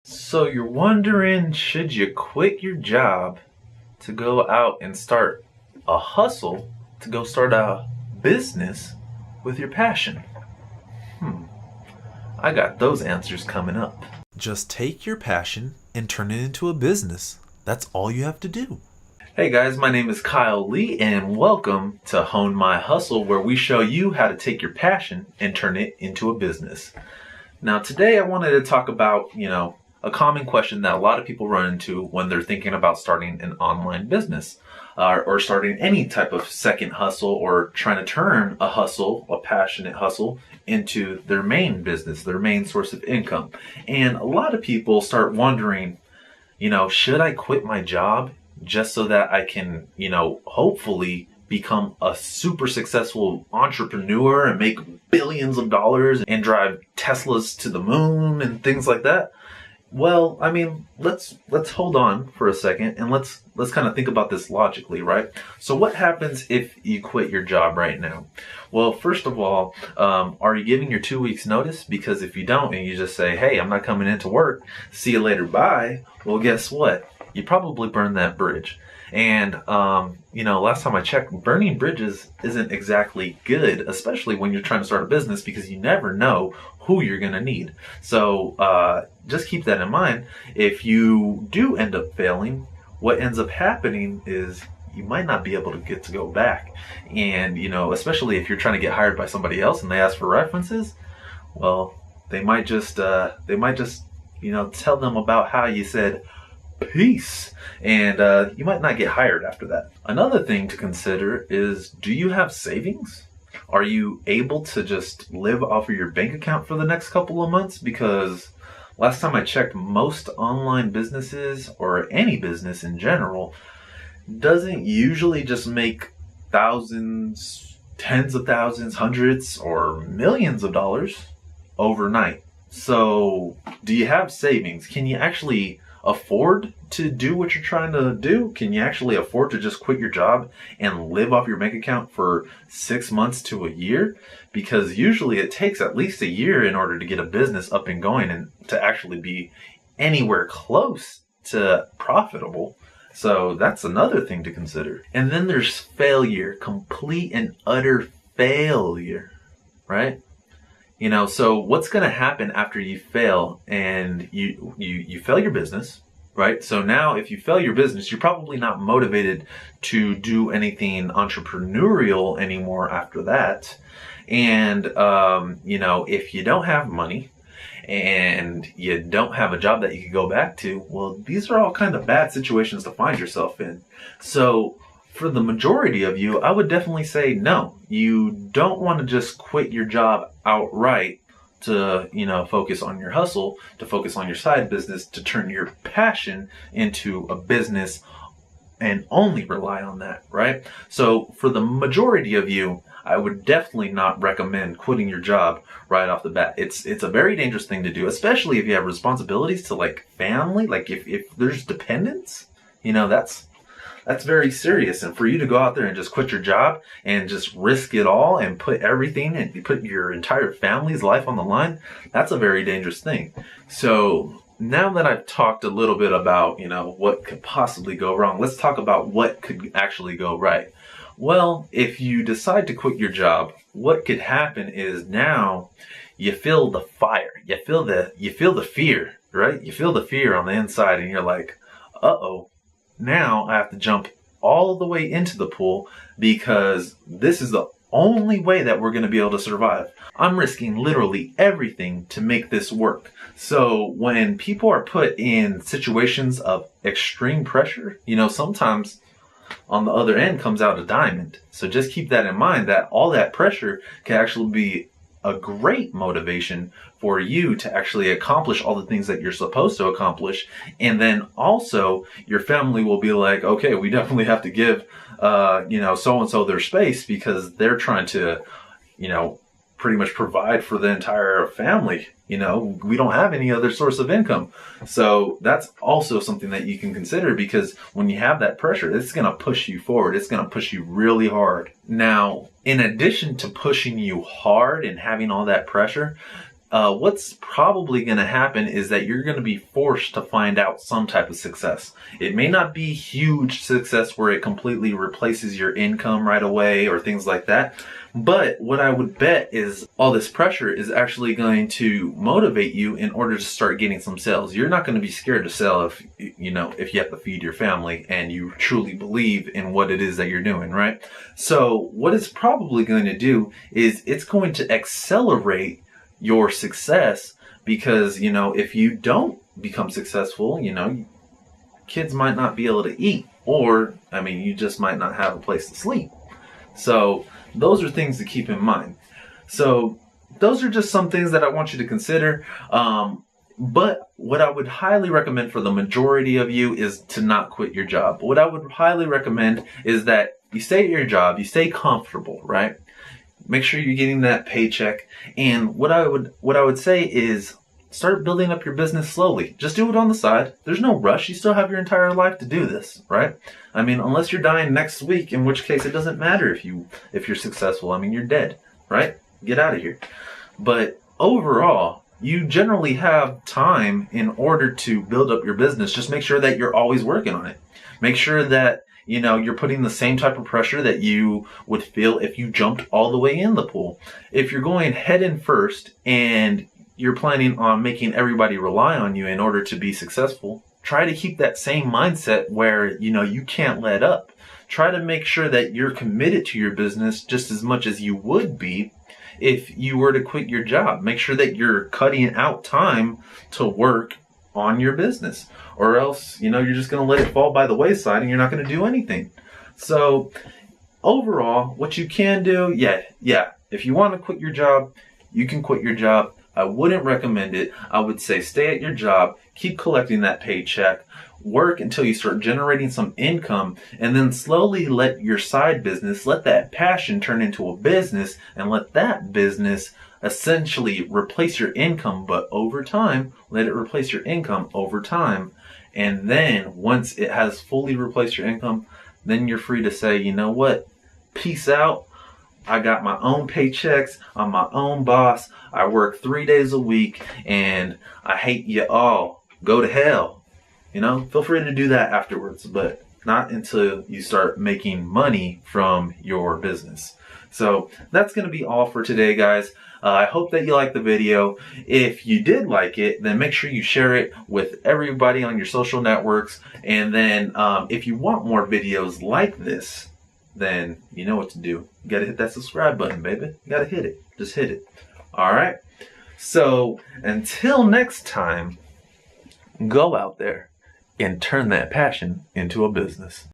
So you're wondering, should you quit your job to go out and start a hustle, to go start a business with your passion? I got those answers coming up. Just take your passion and turn it into a business. That's all you have to do. Hey guys, my name is Kyle Lee and welcome to Hone My Hustle, where we show you how to take your passion and turn it into a business. Now today I wanted to talk about, a common question that a lot of people run into when they're thinking about starting an online business or starting any type of second hustle or trying to turn a hustle, a passionate hustle, into their main business, their main source of income. And a lot of people start wondering, should I quit my job just so that I can, hopefully become a super successful entrepreneur and make billions of dollars and drive Teslas to the moon and things like that? Well, let's hold on for a second and let's kind of think about this logically, right? So what happens if you quit your job right now? Well, first of all, are you giving your 2 weeks notice? Because if you don't and you just say, hey, I'm not coming into work, see you later, bye. Well, guess what? You probably burned that bridge. And, last time I checked, burning bridges isn't exactly good, especially when you're trying to start a business, because you never know who you're going to need. So just keep that in mind. If you do end up failing, what ends up happening is you might not be able to get to go back. And, especially if you're trying to get hired by somebody else and they ask for references, well, they might just tell them about how you said peace, and you might not get hired after that. Another thing to consider is, do you have savings? Are you able to just live off of your bank account for the next couple of months? Because last time I checked, most online businesses, or any business in general, doesn't usually just make thousands, tens of thousands, hundreds, or millions of dollars overnight. So do you have savings? Can you actually afford to do what you're trying to do? Can you actually afford to just quit your job and live off your bank account for 6 months to a year? Because usually it takes at least a year in order to get a business up and going and to actually be anywhere close to profitable. So that's another thing to consider. And then there's failure, complete and utter failure, right? So what's going to happen after you fail and you fail your business, right? So now if you fail your business, you're probably not motivated to do anything entrepreneurial anymore after that. And, if you don't have money and you don't have a job that you can go back to, well, these are all kind of bad situations to find yourself in. So for the majority of you, I would definitely say no. You don't want to just quit your job outright to, focus on your hustle, to focus on your side business, to turn your passion into a business and only rely on that, right? So for the majority of you, I would definitely not recommend quitting your job right off the bat. It's a very dangerous thing to do, especially if you have responsibilities to family, if there's dependents, that's very serious. And for you to go out there and just quit your job and just risk it all and put everything and put your entire family's life on the line, that's a very dangerous thing. So now that I've talked a little bit about, what could possibly go wrong, let's talk about what could actually go right. Well, if you decide to quit your job, what could happen is now you feel the fire, you feel the fear, right? You feel the fear on the inside and you're like, uh-oh. Now I have to jump all the way into the pool because this is the only way that we're going to be able to survive. I'm risking literally everything to make this work. So when people are put in situations of extreme pressure, sometimes on the other end comes out a diamond. So just keep that in mind, that all that pressure can actually be a great motivation for you to actually accomplish all the things that you're supposed to accomplish. And then also your family will be like, okay, we definitely have to give, so-and-so their space because they're trying to, pretty much provide for the entire family. We don't have any other source of income. So that's also something that you can consider, because when you have that pressure, it's going to push you forward. It's going to push you really hard. Now, in addition to pushing you hard and having all that pressure, what's probably going to happen is that you're going to be forced to find out some type of success. It may not be huge success where it completely replaces your income right away or things like that. But what I would bet is all this pressure is actually going to motivate you in order to start getting some sales. You're not going to be scared to sell if you have to feed your family and you truly believe in what it is that you're doing, right? So what it's probably going to do is it's going to accelerate your success, because if you don't become successful, kids might not be able to eat, or you just might not have a place to sleep. So those are things to keep in mind. So those are just some things that I want you to consider. But what I would highly recommend for the majority of you is to not quit your job. What I would highly recommend is that you stay at your job, you stay comfortable, right? Make sure you're getting that paycheck. And what I would say is start building up your business slowly. Just do it on the side. There's no rush. You still have your entire life to do this, right? Unless you're dying next week, in which case it doesn't matter if you're successful. You're dead, right? Get out of here. But overall, you generally have time in order to build up your business. Just make sure that you're always working on it. Make sure that you're putting the same type of pressure that you would feel if you jumped all the way in the pool. If you're going head in first and you're planning on making everybody rely on you in order to be successful, try to keep that same mindset where, you can't let up. Try to make sure that you're committed to your business just as much as you would be if you were to quit your job. Make sure that you're cutting out time to work on your business, or else, you're just going to let it fall by the wayside and you're not going to do anything. So overall, what you can do, if you want to quit your job, you can quit your job. I wouldn't recommend it. I would say stay at your job, keep collecting that paycheck, work until you start generating some income, and then slowly let your side business, let that passion turn into a business, and let that business essentially replace your income. But over time, let it replace your income over time. And then once it has fully replaced your income, then you're free to say, you know what, peace out. I got my own paychecks. I'm my own boss. I work 3 days a week and I hate you all. Go to hell. Feel free to do that afterwards, but not until you start making money from your business. So that's going to be all for today, guys. I hope that you liked the video. If you did like it, then make sure you share it with everybody on your social networks. And then if you want more videos like this, then you know what to do. You got to hit that subscribe button, baby. You got to hit it. Just hit it. All right. So until next time, go out there and turn that passion into a business.